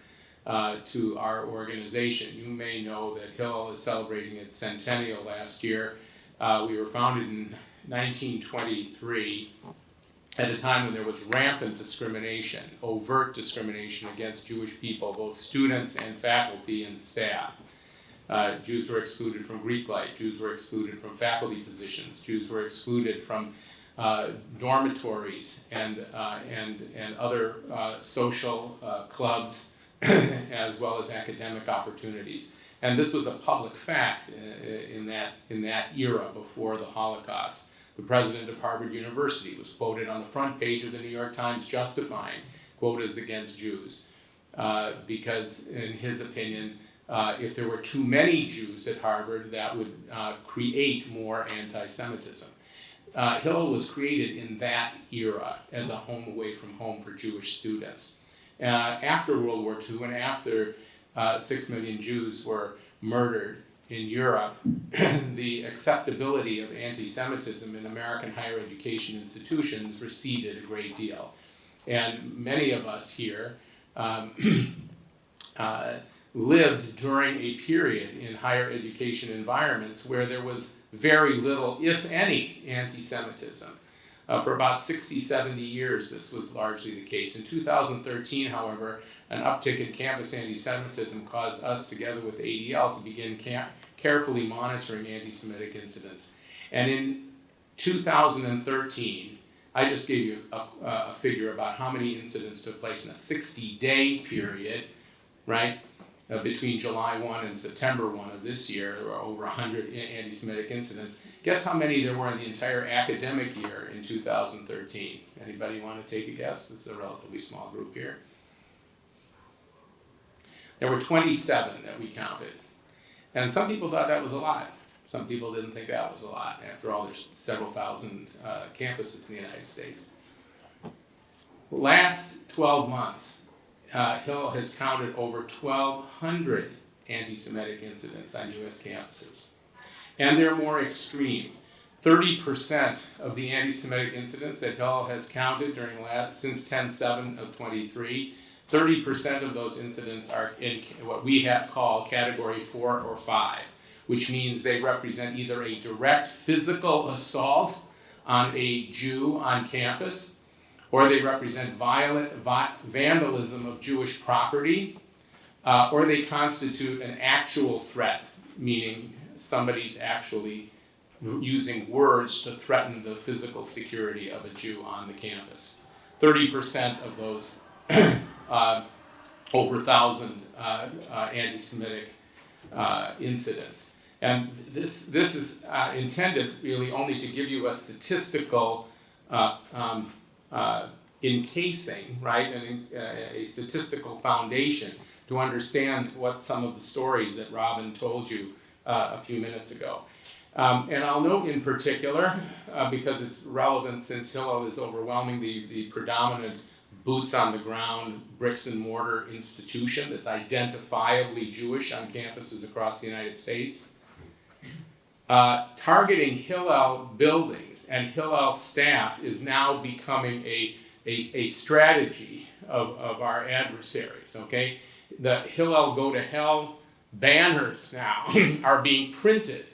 to our organization. You may know that Hillel is celebrating its centennial last year. We were founded in 1923 at a time when there was rampant discrimination, overt discrimination against Jewish people, both students and faculty and staff. Jews were excluded from Greek life, Jews were excluded from faculty positions, Jews were excluded from dormitories and other social clubs as well as academic opportunities. And this was a public fact in that era before the Holocaust. The president of Harvard University was quoted on the front page of the New York Times justifying quotas against Jews because, in his opinion, if there were too many Jews at Harvard, that would create more anti-Semitism. Hillel was created in that era as a home away from home for Jewish students. After World War II and after 6 million Jews were murdered in Europe, the acceptability of anti-Semitism in American higher education institutions receded a great deal. And many of us here lived during a period in higher education environments where there was very little, if any, anti-Semitism. For about 60, 70 years, this was largely the case. In 2013, however, an uptick in campus anti-Semitism caused us, together with ADL, to begin carefully monitoring anti-Semitic incidents. And in 2013, I just gave you a figure about how many incidents took place in a 60-day period, right? Between July 1 and September 1 of this year, there were over 100 anti-Semitic incidents. Guess how many there were in the entire academic year in 2013? Anybody want to take a guess? This is a relatively small group here. There were 27 that we counted. And some people thought that was a lot. Some people didn't think that was a lot. After all, there's several thousand campuses in the United States. Last 12 months, Hillel has counted over 1,200 anti-Semitic incidents on U.S. campuses. And they're more extreme. 30% of the anti-Semitic incidents that Hillel has counted since 10/7 of 23, 30% of those incidents are in what we call category 4 or 5, which means they represent either a direct physical assault on a Jew on campus, or they represent violent vandalism of Jewish property, or they constitute an actual threat, meaning somebody's actually using words to threaten the physical security of a Jew on the campus. 30% of those over 1,000 anti-Semitic incidents. And this is intended really only to give you a statistical encasing, right, and a statistical foundation to understand what some of the stories that Robin told you a few minutes ago. And I'll note in particular, because it's relevant since Hillel is overwhelmingly the predominant boots on the ground, bricks and mortar institution that's identifiably Jewish on campuses across the United States. Targeting Hillel buildings and Hillel staff is now becoming a strategy of our adversaries, okay? The Hillel Go to Hell banners now are being printed.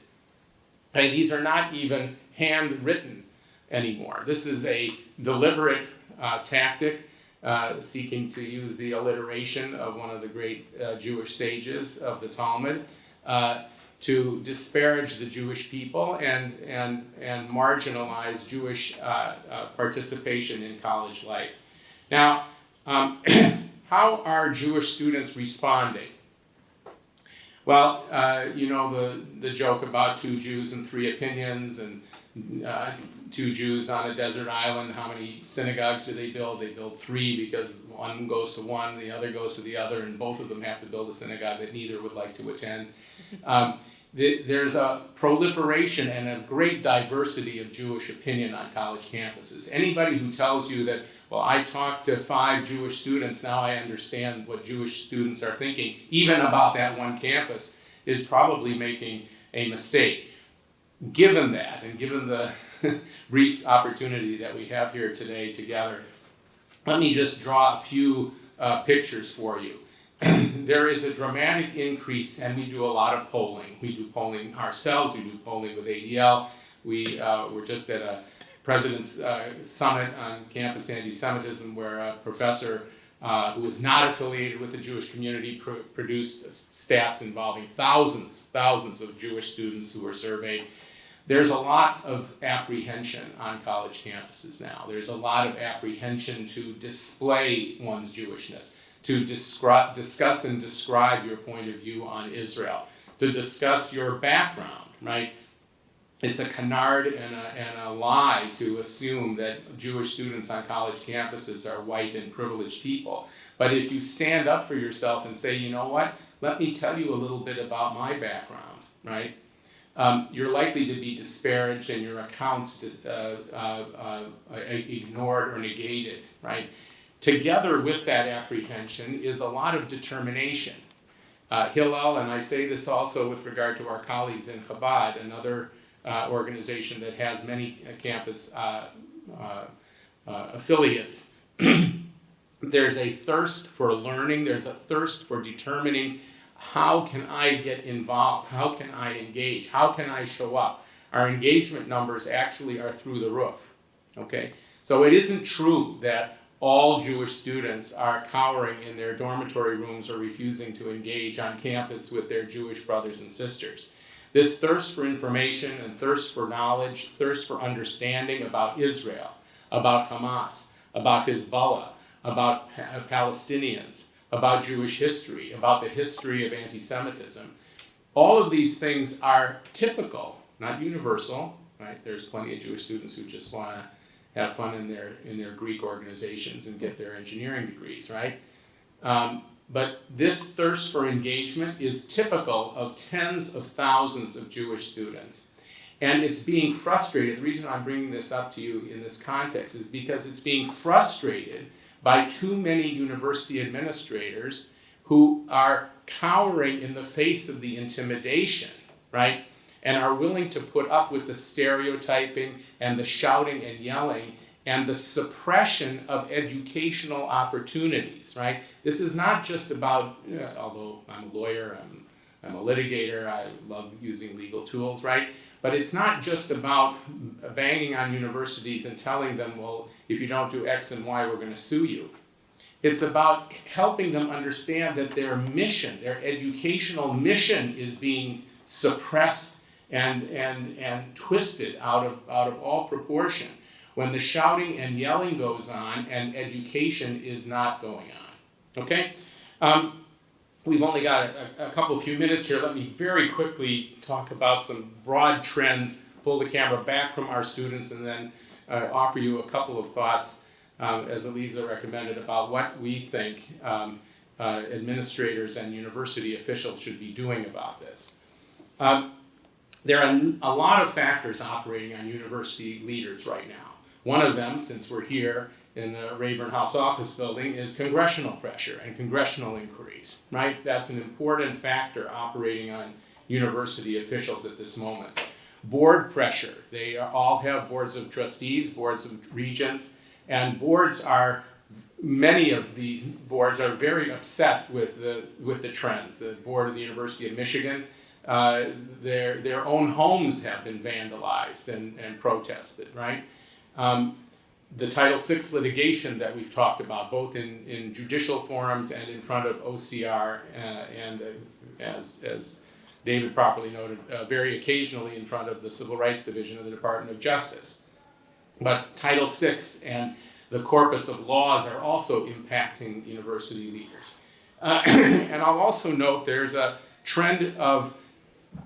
Okay, these are not even handwritten anymore. This is a deliberate tactic seeking to use the alliteration of one of the great Jewish sages of the Talmud to disparage the Jewish people and marginalize Jewish participation in college life. Now, how are Jewish students responding? Well, you know the joke about 2 Jews and 3 opinions, and 2 Jews on a desert island. How many synagogues do they build? They build 3 because one goes to one, the other goes to the other, and both of them have to build a synagogue that neither would like to attend. there's a proliferation and a great diversity of Jewish opinion on college campuses. Anybody who tells you that, well, I talked to 5 Jewish students, now I understand what Jewish students are thinking, even about that one campus, is probably making a mistake. Given that, and given the brief opportunity that we have here today together, let me just draw a few pictures for you. There is a dramatic increase, and we do a lot of polling. We do polling ourselves, we do polling with ADL. We were just at a President's Summit on campus anti-Semitism, where a professor who was not affiliated with the Jewish community produced stats involving thousands of Jewish students who were surveyed. There's a lot of apprehension on college campuses now. There's a lot of apprehension to display one's Jewishness, to discuss and describe your point of view on Israel, to discuss your background, right? It's a canard and a lie to assume that Jewish students on college campuses are white and privileged people. But if you stand up for yourself and say, you know what, let me tell you a little bit about my background, right? You're likely to be disparaged and your accounts ignored or negated, right? Together with that apprehension is a lot of determination. Hillel, and I say this also with regard to our colleagues in Chabad, another organization that has many campus affiliates, there's a thirst for learning, there's a thirst for determining how can I get involved, how can I engage, how can I show up. Our engagement numbers actually are through the roof, okay? So it isn't true that all Jewish students are cowering in their dormitory rooms or refusing to engage on campus with their Jewish brothers and sisters. This thirst for information and thirst for knowledge, thirst for understanding about Israel, about Hamas, about Hezbollah, about Palestinians, about Jewish history, about the history of anti-Semitism. All of these things are typical, not universal, right? There's plenty of Jewish students who just want to have fun in their Greek organizations and get their engineering degrees, right? But this thirst for engagement is typical of tens of thousands of Jewish students. And it's being frustrated. The reason I'm bringing this up to you in this context is because it's being frustrated by too many university administrators who are cowering in the face of the intimidation, right? And are willing to put up with the stereotyping and the shouting and yelling and the suppression of educational opportunities, right? This is not just about, although I'm a lawyer, I'm a litigator, I love using legal tools, right? But it's not just about banging on universities and telling them, well, if you don't do X and Y, we're going to sue you. It's about helping them understand that their mission, their educational mission, is being suppressed and twisted out of all proportion when the shouting and yelling goes on and education is not going on. Okay? We've only got a few minutes here. Let me very quickly talk about some broad trends, pull the camera back from our students, and then offer you a couple of thoughts, as Alyza recommended, about what we think administrators and university officials should be doing about this. There are a lot of factors operating on university leaders right now. One of them, since we're here in the Rayburn House office building, is congressional pressure and congressional inquiries, right? That's an important factor operating on university officials at this moment. Board pressure. They all have boards of trustees, boards of regents, and many of these boards are very upset with the trends. The board of the University of Michigan, their own homes have been vandalized and protested, right? The Title VI litigation that we've talked about, both in judicial forums and in front of OCR, and as David properly noted, very occasionally in front of the Civil Rights Division of the Department of Justice. But Title VI and the corpus of laws are also impacting university leaders. And I'll also note there's a trend of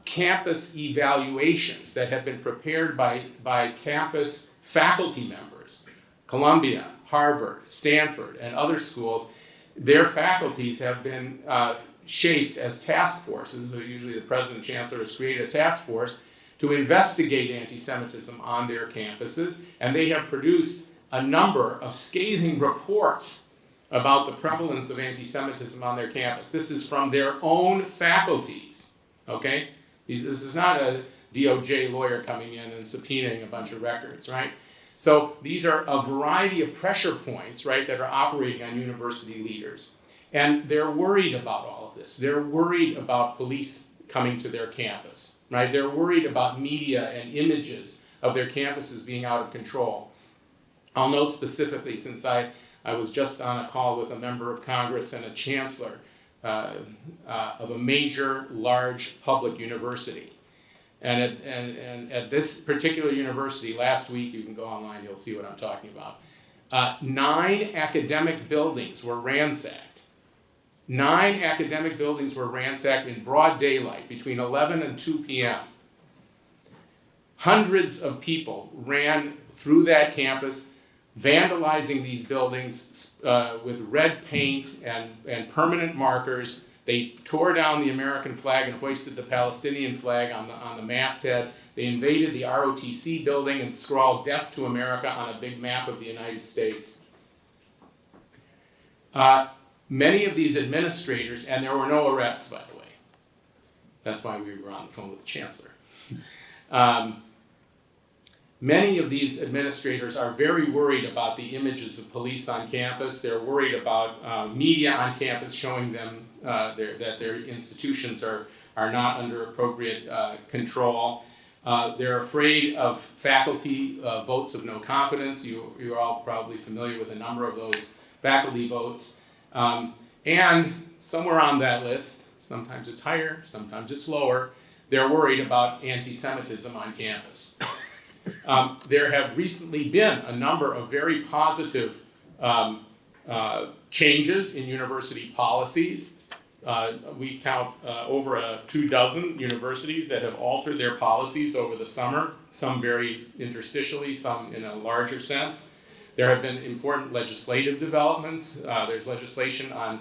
campus evaluations that have been prepared by campus faculty members. Columbia, Harvard, Stanford, and other schools, their faculties have been shaped as task forces. Usually the president and chancellor has created a task force to investigate anti-Semitism on their campuses, and they have produced a number of scathing reports about the prevalence of anti-Semitism on their campus. This is from their own faculties, okay? This is not a DOJ lawyer coming in and subpoenaing a bunch of records, right? So these are a variety of pressure points, right, that are operating on university leaders. And they're worried about all of this. They're worried about police coming to their campus, right? They're worried about media and images of their campuses being out of control. I'll note specifically, since I was just on a call with a member of Congress and a chancellor of a major, large public university. And at this particular university, last week, you can go online, you'll see what I'm talking about, 9 academic buildings were ransacked. 9 academic buildings were ransacked in broad daylight between 11 and 2 p.m. Hundreds of people ran through that campus, vandalizing these buildings with red paint and permanent markers. They tore down the American flag and hoisted the Palestinian flag on the masthead. They invaded the ROTC building and scrawled "Death to America" on a big map of the United States. Many of these administrators, and there were no arrests, by the way. That's why we were on the phone with the chancellor. Many of these administrators are very worried about the images of police on campus. They're worried about media on campus showing them that their institutions are not under appropriate control. They're afraid of faculty votes of no confidence. You're all probably familiar with a number of those faculty votes. And somewhere on that list, sometimes it's higher, sometimes it's lower, they're worried about anti-Semitism on campus. There have recently been a number of very positive changes in university policies. We count over 24 universities that have altered their policies over the summer, some very interstitially, some in a larger sense. There have been important legislative developments. There's legislation on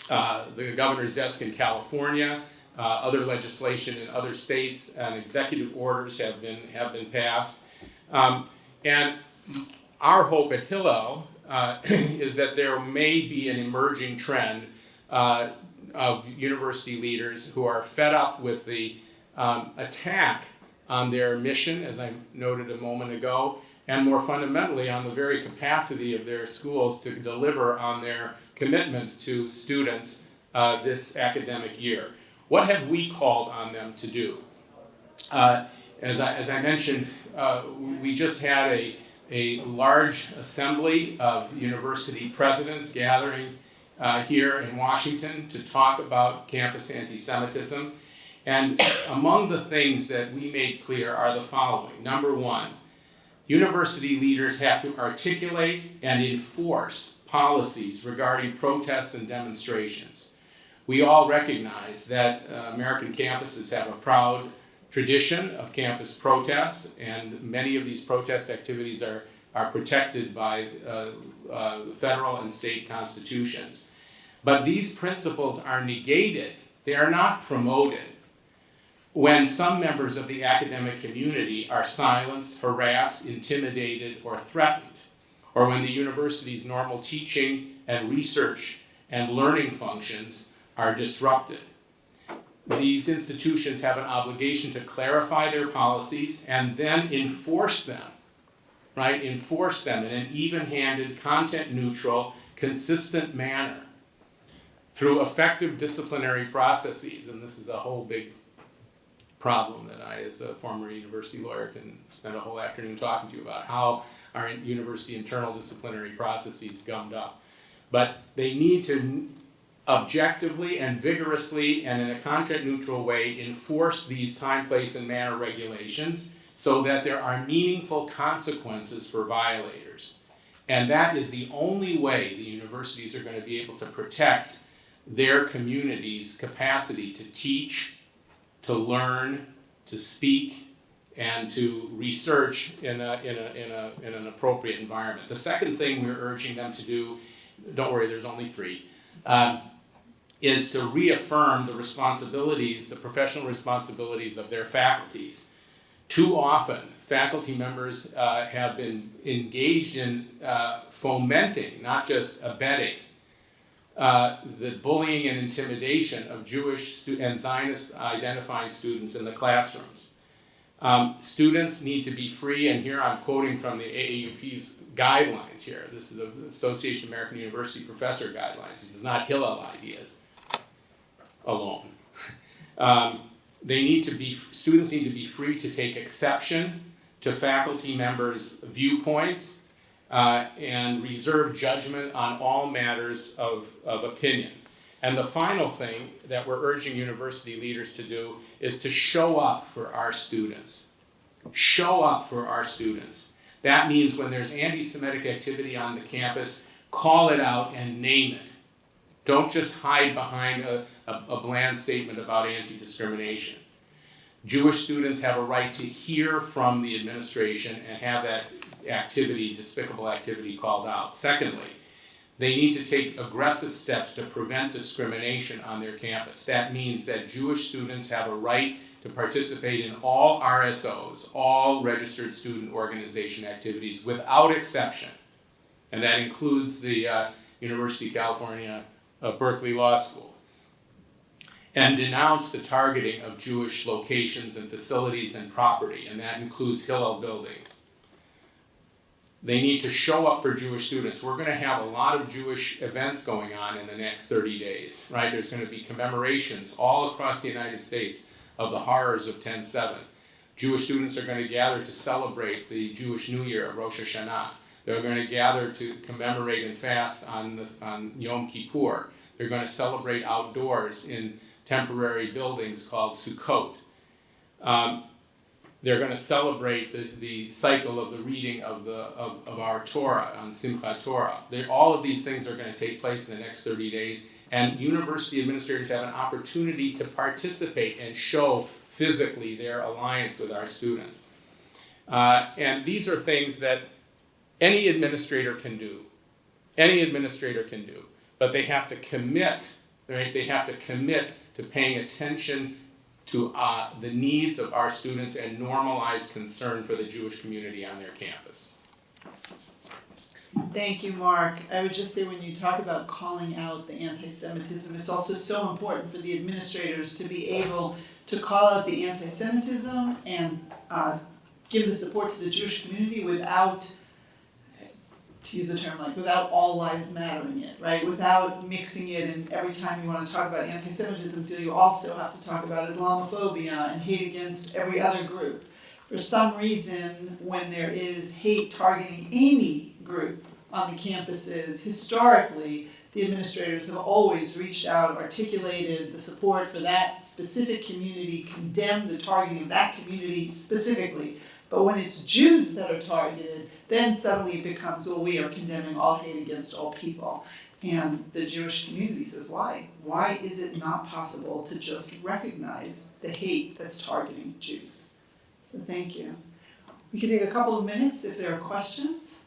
the governor's desk in California. Other legislation in other states and executive orders have been passed. And our hope at Hillel is that there may be an emerging trend of university leaders who are fed up with the attack on their mission, as I noted a moment ago, and more fundamentally on the very capacity of their schools to deliver on their commitment to students this academic year. What have we called on them to do? As I mentioned, we just had a large assembly of university presidents gathering here in Washington to talk about campus anti-Semitism. And among the things that we made clear are the following. Number one, university leaders have to articulate and enforce policies regarding protests and demonstrations. We all recognize that American campuses have a proud tradition of campus protest, and many of these protest activities are protected by federal and state constitutions. But these principles are negated, they are not promoted, when some members of the academic community are silenced, harassed, intimidated, or threatened, or when the university's normal teaching and research and learning functions are disrupted. These institutions have an obligation to clarify their policies and then enforce them, right? Enforce them in an even-handed, content-neutral, consistent manner through effective disciplinary processes. And this is a whole big problem that I, as a former university lawyer, can spend a whole afternoon talking to you about, how our university internal disciplinary processes gummed up. But they need to objectively and vigorously and in a content-neutral way enforce these time, place, and manner regulations so that there are meaningful consequences for violators. And that is the only way the universities are going to be able to protect their community's capacity to teach, to learn, to speak, and to research in an appropriate environment. The second thing we're urging them to do, don't worry, there's only 3, is to reaffirm the responsibilities, the professional responsibilities of their faculties. Too often, faculty members have been engaged in fomenting, not just abetting, the bullying and intimidation of Jewish and Zionist identifying students in the classrooms. Students need to be free, and here I'm quoting from the AAUP's guidelines here. This is the Association of American University Professor guidelines. This is not Hillel ideas alone. Students need to be free to take exception to faculty members' viewpoints and reserve judgment on all matters of opinion. And the final thing that we're urging university leaders to do is to show up for our students. Show up for our students. That means when there's anti-Semitic activity on the campus, call it out and name it. Don't just hide behind a bland statement about anti-discrimination. Jewish students have a right to hear from the administration and have that activity, despicable activity, called out. Secondly, they need to take aggressive steps to prevent discrimination on their campus. That means that Jewish students have a right to participate in all RSOs, all registered student organization activities, without exception. And that includes the University of California, Berkeley Law School. And denounce the targeting of Jewish locations and facilities and property, and that includes Hillel buildings. They need to show up for Jewish students. We're going to have a lot of Jewish events going on in the next 30 days, right? There's going to be commemorations all across the United States of the horrors of 10/7. Jewish students are going to gather to celebrate the Jewish New Year of Rosh Hashanah. They're going to gather to commemorate and fast on Yom Kippur. They're going to celebrate outdoors in temporary buildings called Sukkot. They're going to celebrate the cycle of the reading of our Torah on Simchat Torah. All of these things are going to take place in the next 30 days, and university administrators have an opportunity to participate and show physically their alliance with our students. And these are things that any administrator can do. Any administrator can do. But they have to commit, right? They have to commit to paying attention to the needs of our students and normalize concern for the Jewish community on their campus. Thank you, Mark. I would just say when you talk about calling out the anti-Semitism, it's also so important for the administrators to be able to call out the anti-Semitism and give the support to the Jewish community without, to use the term, like without all lives mattering it, right? Without mixing it, and every time you want to talk about anti-Semitism, feel you also have to talk about Islamophobia and hate against every other group. For some reason, when there is hate targeting any group on the campuses, historically, the administrators have always reached out, articulated the support for that specific community, condemned the targeting of that community specifically. But when it's Jews that are targeted, then suddenly it becomes, well, we are condemning all hate against all people. And the Jewish community says, why? Why is it not possible to just recognize the hate that's targeting Jews? So thank you. We can take a couple of minutes if there are questions.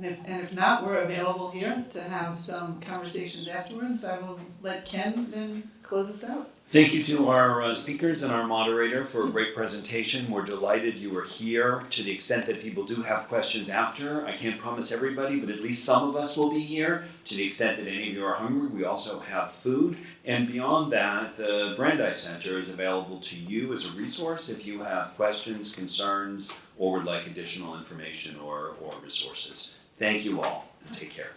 And if not, we're available here to have some conversations afterwards. I will let Ken then close us out. Thank you to our speakers and our moderator for a great presentation. We're delighted you were here. To the extent that people do have questions after, I can't promise everybody, but at least some of us will be here. To the extent that any of you are hungry, we also have food. And beyond that, the Brandeis Center is available to you as a resource if you have questions, concerns, or would like additional information or resources. Thank you all, and take care.